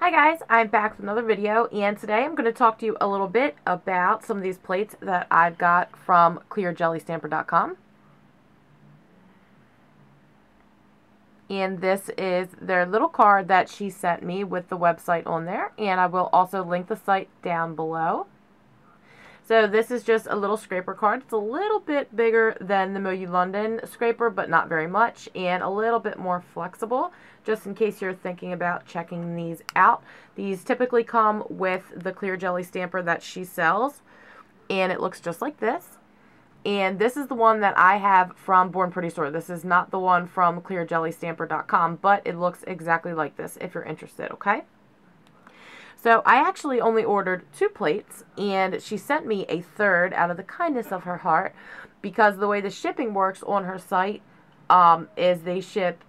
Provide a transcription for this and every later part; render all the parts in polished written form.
Hi guys, I'm back with another video, and today I'm going to talk to you a little bit about some of these plates that I've got from clearjellystamper.com. And this is their little card that she sent me with the website on there, and I will also link the site down below. So this is just a little scraper card. It's a little bit bigger than the MoYou London scraper, but not very much, and a little bit more flexible, just in case you're thinking about checking these out. These typically come with the clear jelly stamper that she sells, and it looks just like this. And this is the one that I have from Born Pretty Store. This is not the one from clearjellystamper.com, but it looks exactly like this if you're interested, okay? So I actually only ordered 2 plates, and she sent me a third out of the kindness of her heart, because the way the shipping works on her site is they ship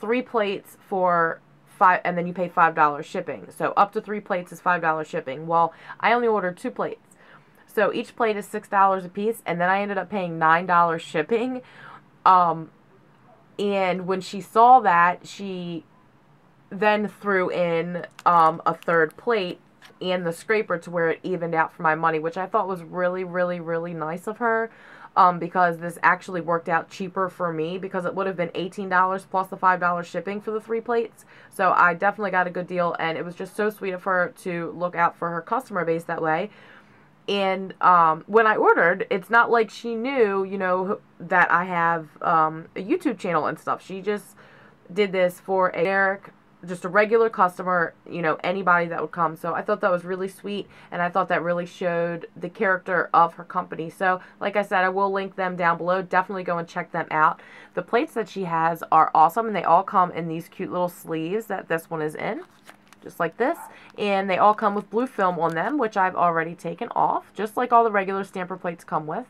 3 plates for $5, and then you pay $5 shipping. So up to 3 plates is $5 shipping. Well, I only ordered 2 plates. So each plate is $6 a piece, and then I ended up paying $9 shipping. And when she saw that, she then threw in a third plate and the scraper to where it evened out for my money, which I thought was really, really, really nice of her, because this actually worked out cheaper for me, because it would have been $18 plus the $5 shipping for the 3 plates. So I definitely got a good deal, and it was just so sweet of her to look out for her customer base that way. And when I ordered, it's not like she knew, you know, that I have a YouTube channel and stuff. She just did this for just a regular customer, you know, anybody that would come. So I thought that was really sweet, and I thought that really showed the character of her company. So like I said, I will link them down below. Definitely go and check them out. The plates that she has are awesome, and they all come in these cute little sleeves that this one is in, just like this. And they all come with blue film on them, which I've already taken off, just like all the regular stamper plates come with.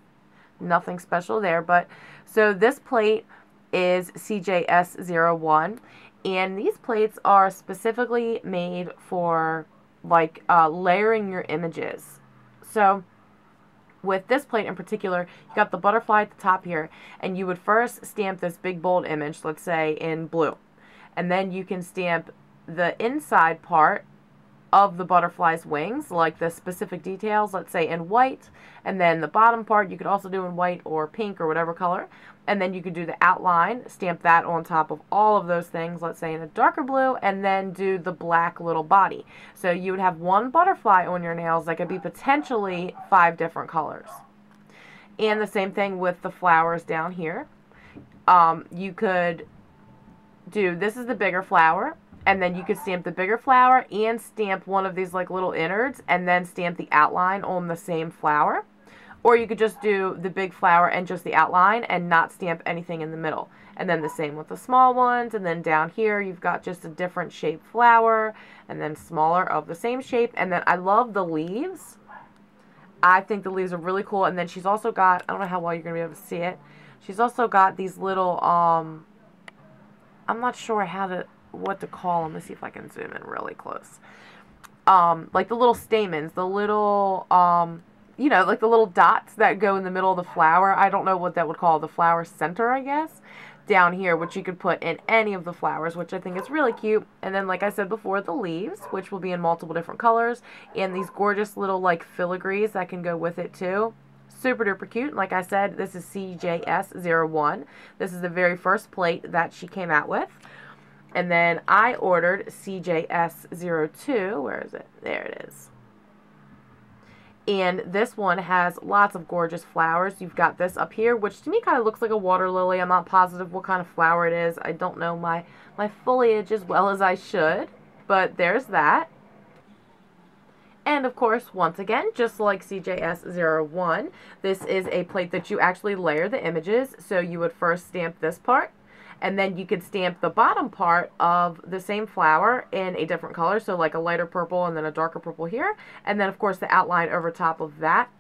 Nothing special there. But so this plate is CJS01, and these plates are specifically made for like layering your images. So with this plate in particular, you got the butterfly at the top here, and you would first stamp this big bold image, let's say in blue, and then you can stamp the inside part of the butterfly's wings, like the specific details, let's say in white, and then the bottom part you could also do in white or pink or whatever color, and then you could do the outline, stamp that on top of all of those things, let's say in a darker blue, and then do the black little body. So you would have one butterfly on your nails that could be potentially 5 different colors. And the same thing with the flowers down here. You could do, this is the bigger flower, and then you could stamp the bigger flower and stamp one of these like little innards, and then stamp the outline on the same flower. Or you could just do the big flower and just the outline and not stamp anything in the middle. And then the same with the small ones, and then down here you've got just a different shaped flower, and then smaller of the same shape. And then I love the leaves. I think the leaves are really cool. And then she's also got, I don't know how well you're going to be able to see it, she's also got these little, I'm not sure what to call them. Let's see if I can zoom in really close. Like the little stamens, the little, you know, like the little dots that go in the middle of the flower. I don't know what that would call the flower center, I guess, down here, which you could put in any of the flowers, which I think is really cute. And then, like I said before, the leaves, which will be in multiple different colors, and these gorgeous little like filigrees that can go with it too. Super duper cute. Like I said, this is CJS01. This is the very first plate that she came out with. And then I ordered CJS02. Where is it? There it is. And this one has lots of gorgeous flowers. You've got this up here, which to me kind of looks like a water lily. I'm not positive what kind of flower it is. I don't know my foliage as well as I should. But there's that. And of course, once again, just like CJS01, this is a plate that you actually layer the images. So you would first stamp this part, and then you could stamp the bottom part of the same flower in a different color, so like a lighter purple and then a darker purple here, and then of course the outline over top of that.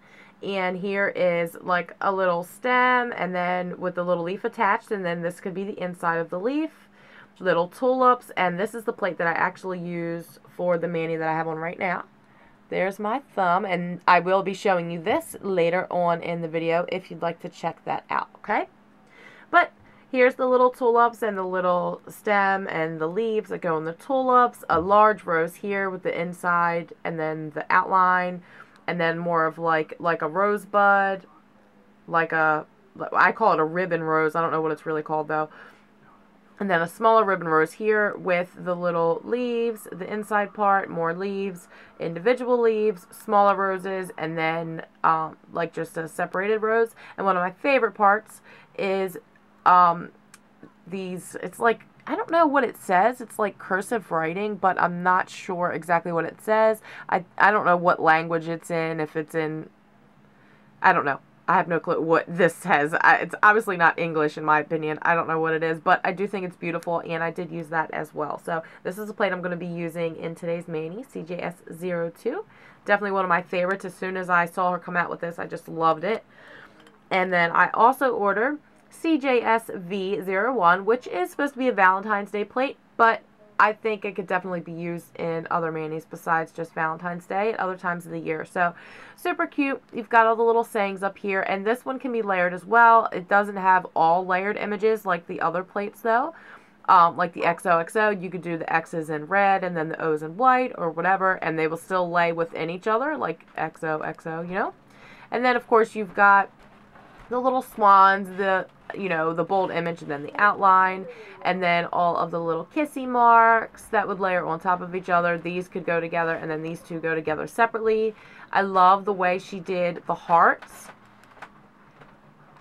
And here is like a little stem, and then with the little leaf attached, and then this could be the inside of the leaf, little tulips. And this is the plate that I actually use for the mani that I have on right now. There's my thumb, and I will be showing you this later on in the video if you'd like to check that out, okay? But Here's the little tulips and the little stem and the leaves that go in the tulips. A large rose here with the inside and then the outline, and then more of like a rosebud, I call it a ribbon rose. I don't know what it's really called though. And then a smaller ribbon rose here with the little leaves, the inside part, more leaves, individual leaves, smaller roses, and then like just a separated rose. And one of my favorite parts is it's like, I don't know what it says. It's like cursive writing, but I'm not sure exactly what it says. I don't know what language it's in, if it's in, I don't know. I have no clue what this says. It's obviously not English in my opinion. I don't know what it is, but I do think it's beautiful, and I did use that as well. So this is a plate I'm going to be using in today's Mani, CJS02. Definitely one of my favorites. As soon as I saw her come out with this, I just loved it. And then I also ordered CJSV01, which is supposed to be a Valentine's Day plate, but I think it could definitely be used in other manis besides just Valentine's Day at other times of the year. So super cute. You've got all the little sayings up here, and this one can be layered as well. It doesn't have all layered images like the other plates though. Like the XOXO, you could do the X's in red and then the O's in white or whatever, and they will still lay within each other like XOXO, you know. And then of course you've got the little swans, the bold image, and then the outline, and then all of the little kissy marks that would layer on top of each other. These could go together, and then these two go together separately. I love the way she did the hearts,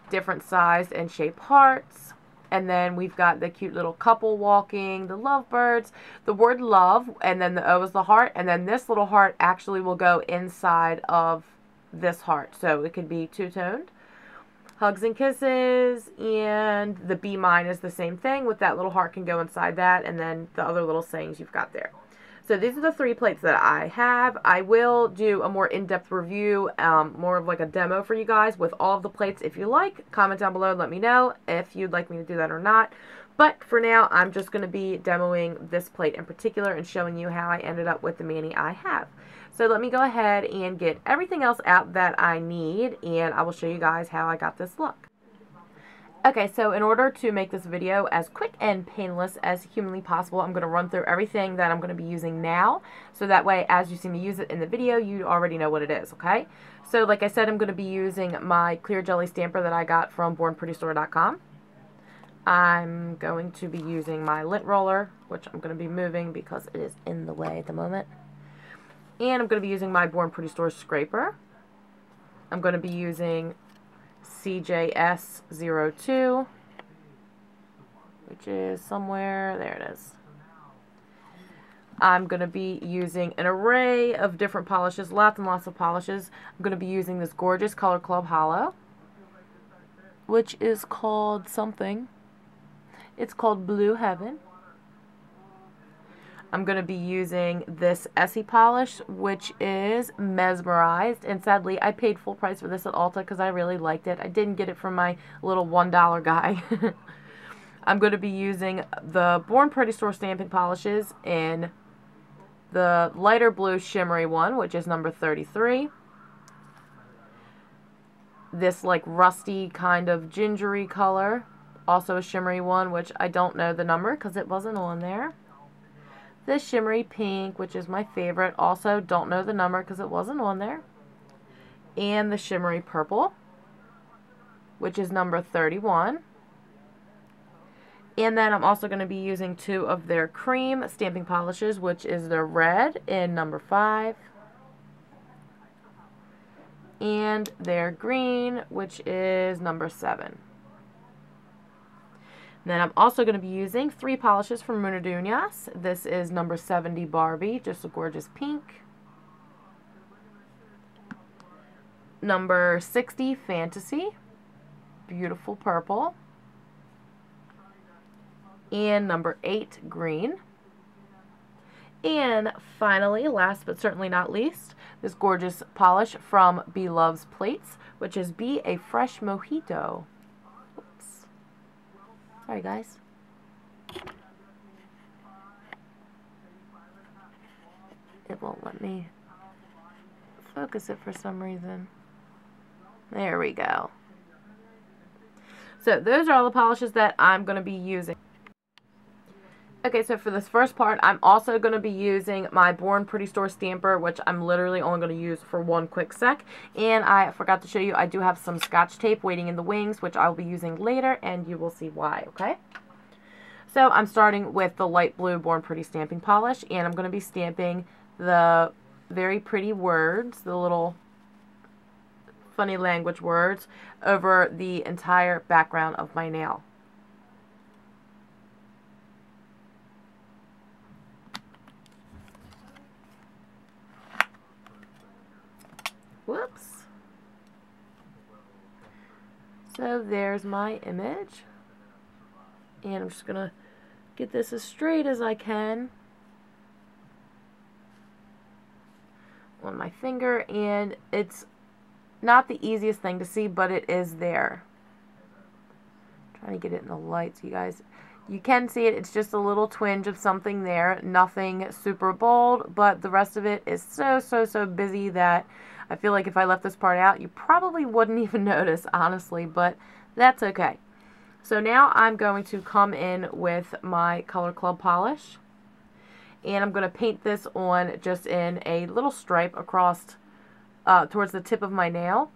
different sized and shaped hearts. And then we've got the cute little couple walking, the lovebirds, the word love, and then the O is the heart, and then this little heart actually will go inside of this heart, so it could be two-toned. Hugs and kisses, and the Be Mine is the same thing with that little heart can go inside that, and then the other little sayings you've got there. So these are the 3 plates that I have. I will do a more in-depth review, more of like a demo for you guys with all of the plates if you like. Comment down below and let me know if you'd like me to do that or not. But for now, I'm just going to be demoing this plate in particular and showing you how I ended up with the Mani I have. So let me go ahead and get everything else out that I need, and I will show you guys how I got this look. Okay, so in order to make this video as quick and painless as humanly possible, I'm going to run through everything that I'm going to be using now, so that way as you see me use it in the video, you already know what it is, okay? So like I said, I'm going to be using my clear jelly stamper that I got from BornPrettyStore.com. I'm going to be using my lint roller, which I'm going to be moving because it is in the way at the moment. And I'm going to be using my Born Pretty Store scraper. I'm going to be using CJS02, which is somewhere, there it is. I'm going to be using an array of different polishes, lots and lots of polishes. I'm going to be using this gorgeous Color Club Holo, which is called something. It's called Blue Heaven. I'm going to be using this Essie polish, which is Mesmerized, and sadly I paid full price for this at Ulta because I really liked it. I didn't get it from my little $1 guy. I'm going to be using the Born Pretty Store stamping polishes in the lighter blue shimmery one, which is number 33. This like rusty kind of gingery color, also a shimmery one, which I don't know the number because it wasn't on there. This shimmery pink, which is my favorite, also don't know the number because it wasn't on there. And the shimmery purple, which is number 31. And then I'm also going to be using 2 of their cream stamping polishes, which is their red in number 5. And their green, which is number 7. Then I'm also going to be using 3 polishes from Munadunias. This is number 70 Barbie, just a gorgeous pink. Number 60 Fantasy, beautiful purple. And number 8 Green. And finally, last but certainly not least, this gorgeous polish from Be Loves Plates, which is Be a Fresh Mojito. Sorry guys. It won't let me focus it for some reason. There we go. So those are all the polishes that I'm going to be using. Okay, so for this first part, I'm also going to be using my Born Pretty Store stamper, which I'm literally only going to use for one quick sec. And I forgot to show you, I do have some Scotch tape waiting in the wings, which I'll be using later, and you will see why, okay? So I'm starting with the light blue Born Pretty stamping polish, and I'm going to be stamping the very pretty words, the little funny language words, over the entire background of my nail. Whoops. So there's my image. And I'm just going to get this as straight as I can on my finger. And it's not the easiest thing to see, but it is there. I'm trying to get it in the light so you guys... You can see it. It's just a little twinge of something there. Nothing super bold, but the rest of it is so busy that I feel like if I left this part out, you probably wouldn't even notice, honestly, but that's okay. So now I'm going to come in with my Color Club polish, and I'm going to paint this on just in a little stripe across towards the tip of my nail.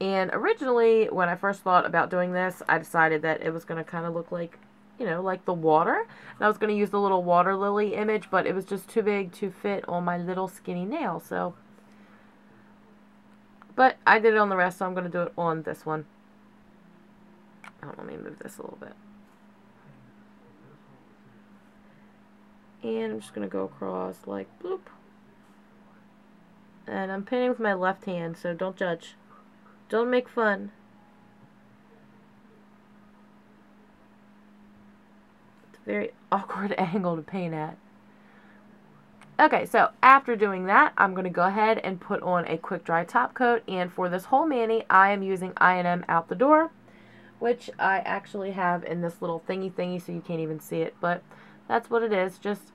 And originally, when I first thought about doing this, I decided that it was going to kind of look like, you know, like the water. And I was going to use the little water lily image, but it was just too big to fit on my little skinny nail. So, but I did it on the rest, so I'm going to do it on this one. Oh, let me move this a little bit. And I'm just going to go across like bloop. And I'm painting with my left hand, so don't judge. Don't make fun. Very awkward angle to paint at. Okay, so after doing that, I'm going to go ahead and put on a quick dry top coat. And for this whole mani, I am using I&M Out the Door, which I actually have in this little thingy so you can't even see it. But that's what it is. Just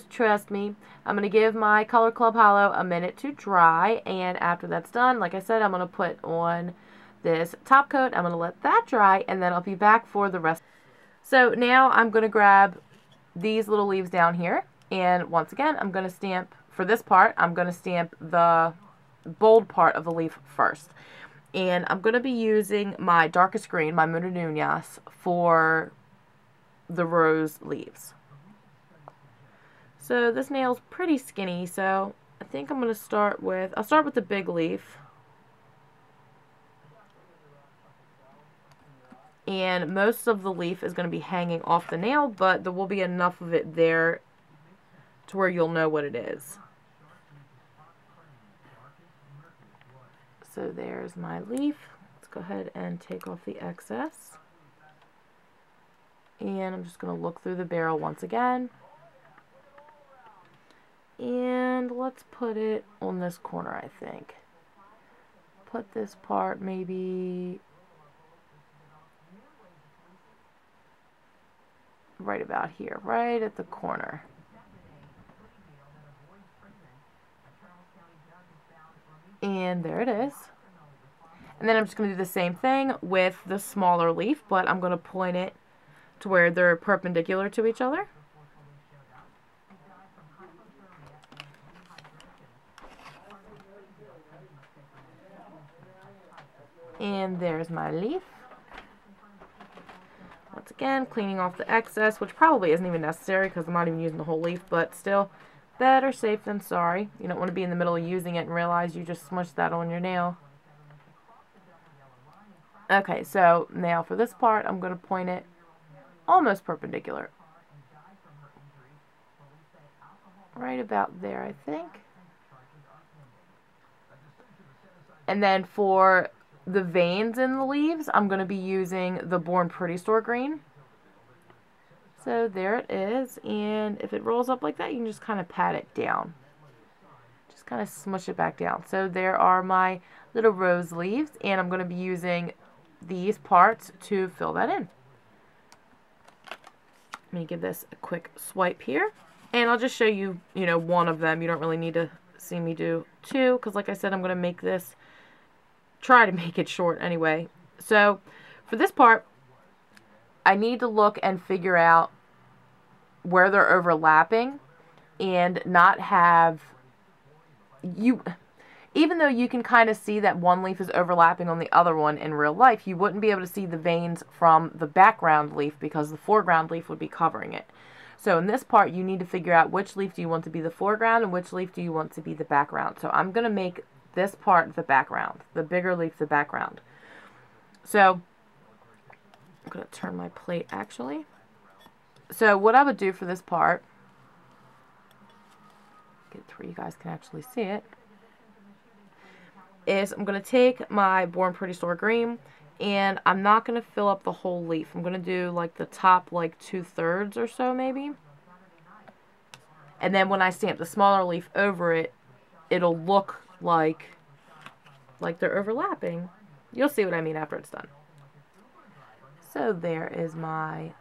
trust me. I'm going to give my Color Club Holo a minute to dry. And after that's done, like I said, I'm going to put on this top coat. I'm going to let that dry, and then I'll be back for the rest. So now I'm going to grab these little leaves down here, and once again I'm going to stamp, for this part, I'm going to stamp the bold part of the leaf first. And I'm going to be using my darkest green, my Mundo Nunez, for the rose leaves. So this nail's pretty skinny, so I think I'm going to start with, I'll start with the big leaf. And most of the leaf is going to be hanging off the nail, but there will be enough of it there to where you'll know what it is. So there's my leaf. Let's go ahead and take off the excess. And I'm just going to look through the barrel once again. And let's put it on this corner, I think. Put this part maybe right about here, right at the corner. And there it is. And then I'm just going to do the same thing with the smaller leaf, but I'm going to point it to where they're perpendicular to each other. And there's my leaf. Once again, cleaning off the excess, which probably isn't even necessary because I'm not even using the whole leaf, but still, better safe than sorry. You don't want to be in the middle of using it and realize you just smushed that on your nail. Okay, so now for this part, I'm going to point it almost perpendicular. Right about there, I think. And then for the veins in the leaves, I'm going to be using the Born Pretty Store green. So there it is, and if it rolls up like that, you can just kind of pat it down. Just kind of smush it back down. So there are my little rose leaves, and I'm going to be using these parts to fill that in. Let me give this a quick swipe here, and I'll just show you, one of them. You don't really need to see me do two, because like I said, I'm going to make this, try to make it short anyway. So for this part, I need to look and figure out where they're overlapping and not have you. Even though you can kind of see that one leaf is overlapping on the other one in real life, you wouldn't be able to see the veins from the background leaf because the foreground leaf would be covering it. So in this part, you need to figure out which leaf do you want to be the foreground and which leaf do you want to be the background. So I'm going to make this part the background, the bigger leaf the background. So I'm going to turn my plate actually. So what I would do for this part, get it to where you guys can actually see it, is I'm going to take my Born Pretty Store green, and I'm not going to fill up the whole leaf. I'm going to do like the top like 2/3 or so maybe. And then when I stamp the smaller leaf over it, it'll look like they're overlapping. You'll see what I mean after it's done. So there is my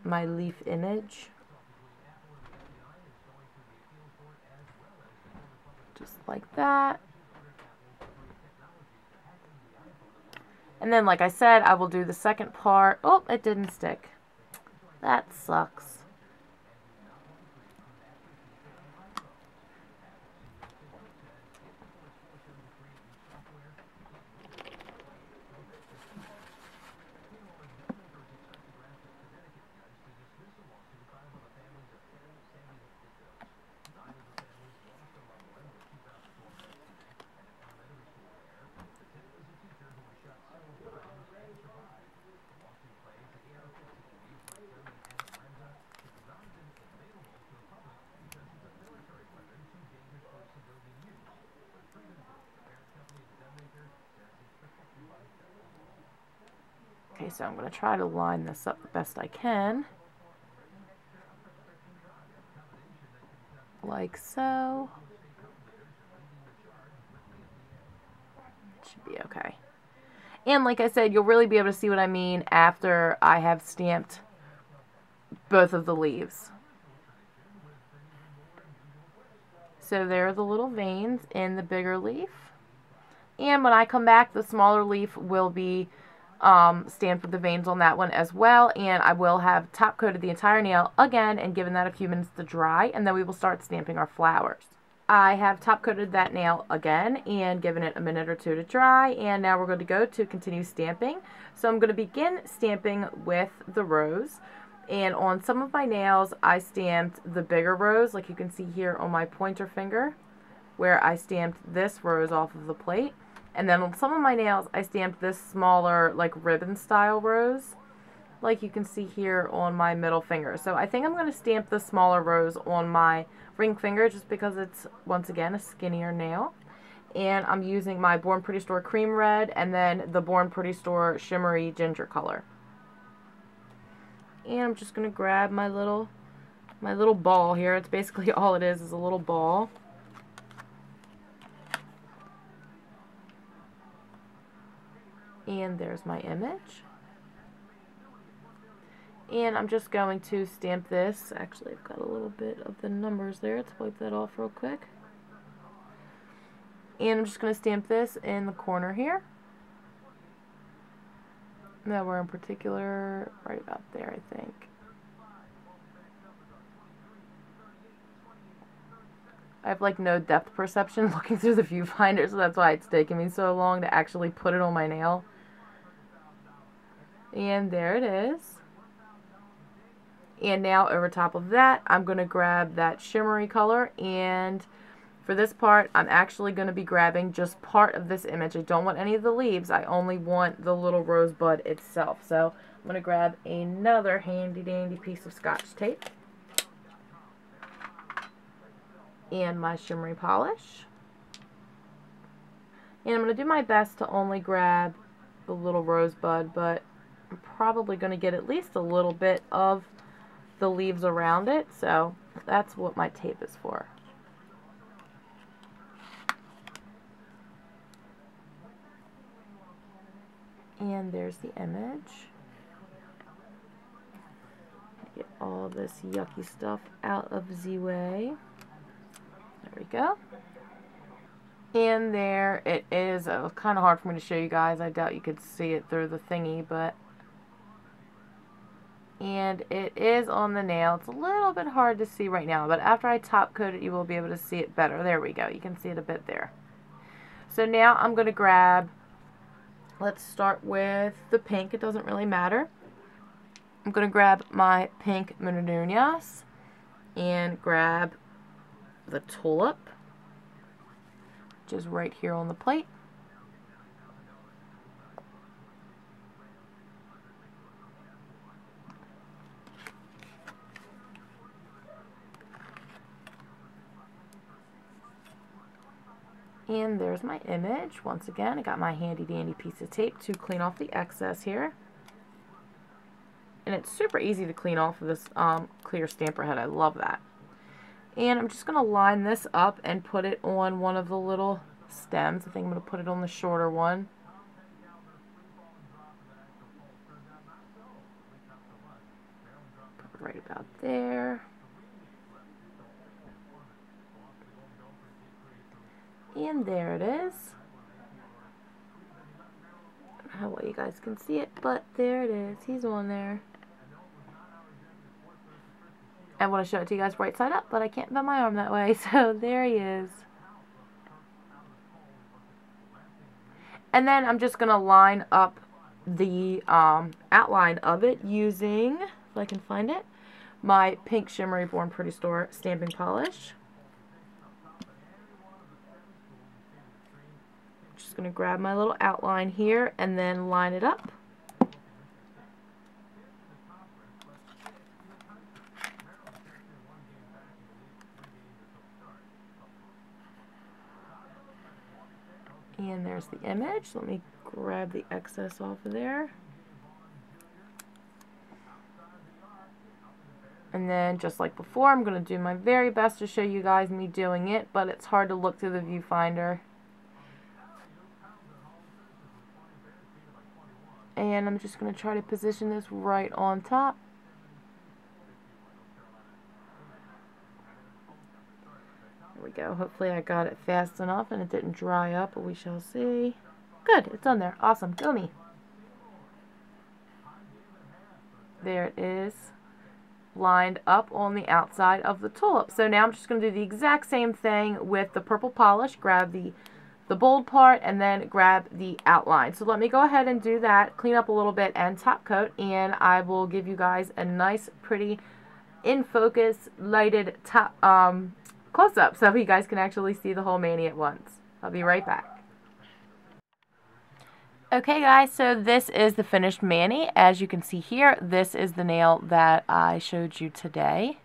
leaf image. Just like that. And then, like I said, I will do the second part. Oh, it didn't stick. That sucks. Okay, so I'm going to try to line this up the best I can. Like so. Should be okay. And like I said, you'll really be able to see what I mean after I have stamped both of the leaves. So there are the little veins in the bigger leaf. And when I come back, the smaller leaf will be stamped with the veins on that one as well. And I will have top coated the entire nail again and given that a few minutes to dry. And then we will start stamping our flowers. I have top coated that nail again and given it a minute or two to dry. And now we're going to go to continue stamping. So I'm going to begin stamping with the rose. And on some of my nails, I stamped the bigger rose, like you can see here on my pointer finger, where I stamped this rose off of the plate. And then on some of my nails, I stamped this smaller, like ribbon style rose, like you can see here on my middle finger. So I think I'm going to stamp the smaller rose on my ring finger just because it's, once again, a skinnier nail. And I'm using my Born Pretty Store cream red and then the Born Pretty Store shimmery ginger color. And I'm just going to grab my little ball here. It's basically all it is a little ball. And there's my image. And I'm just going to stamp this. Actually, I've got a little bit of the numbers there. Let's wipe that off real quick. And I'm just going to stamp this in the corner here. Nowhere in particular, right about there, I think. I have like no depth perception looking through the viewfinder, so that's why it's taking me so long to actually put it on my nail. And there it is. And now over top of that, I'm going to grab that shimmery color, and for this part, I'm actually going to be grabbing just part of this image. I don't want any of the leaves. I only want the little rosebud itself. So I'm going to grab another handy dandy piece of Scotch tape and my shimmery polish. And I'm going to do my best to only grab the little rosebud, but I'm probably going to get at least a little bit of the leaves around it. So that's what my tape is for. And there's the image. Get all this yucky stuff out of the way. There we go. And there it is. It was kind of hard for me to show you guys. I doubt you could see it through the thingy, but And it is on the nail. It's a little bit hard to see right now, but after I top coat it, you will be able to see it better. There we go. You can see it a bit there. So now I'm going to grab, let's start with the pink. It doesn't really matter. I'm going to grab my pink Mununias and grab the tulip, which is right here on the plate. And there's my image. Once again, I got my handy dandy piece of tape to clean off the excess here. And it's super easy to clean off of this clear stamper head. I love that. And I'm just going to line this up and put it on one of the little stems. I think I'm going to put it on the shorter one. Put it right about there. And there it is. I don't know how well you guys can see it, but there it is. He's on there. I want to show it to you guys right side up, but I can't bend my arm that way, so there he is. And then I'm just going to line up the outline of it using, if I can find it, my pink shimmery Born Pretty Store stamping polish. Just going to grab my little outline here and then line it up. And there's the image. Let me grab the excess off of there. And then, just like before, I'm going to do my very best to show you guys me doing it, but it's hard to look through the viewfinder. And I'm just going to try to position this right on top. There we go. Hopefully I got it fast enough and it didn't dry up, but we shall see. Good, it's on there. Awesome. Go me. There it is, lined up on the outside of the tulip. So now I'm just going to do the exact same thing with the purple polish. Grab the bold part and then grab the outline. So let me go ahead and do that, clean up a little bit and top coat, and I will give you guys a nice, pretty, in focus, lighted top close-up so you guys can actually see the whole mani at once. I'll be right back. Okay guys, so this is the finished mani. As you can see here, this is the nail that I showed you today.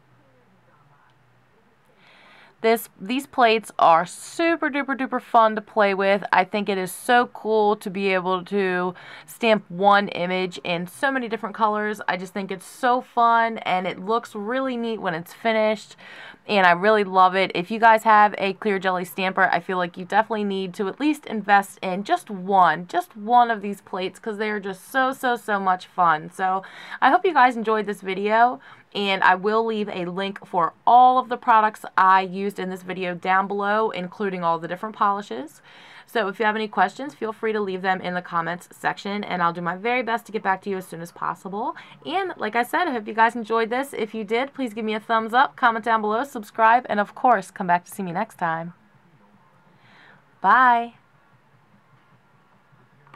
These plates are super duper duper fun to play with. I think it is so cool to be able to stamp one image in so many different colors. I just think it's so fun and it looks really neat when it's finished. And I really love it. If you guys have a clear jelly stamper, I feel like you definitely need to at least invest in just one of these plates because they are just so much fun. So I hope you guys enjoyed this video, and I will leave a link for all of the products I used in this video down below, including all the different polishes. So if you have any questions, feel free to leave them in the comments section, and I'll do my very best to get back to you as soon as possible. And like I said, I hope you guys enjoyed this. If you did, please give me a thumbs up, comment down below, subscribe, and of course, come back to see me next time. Bye!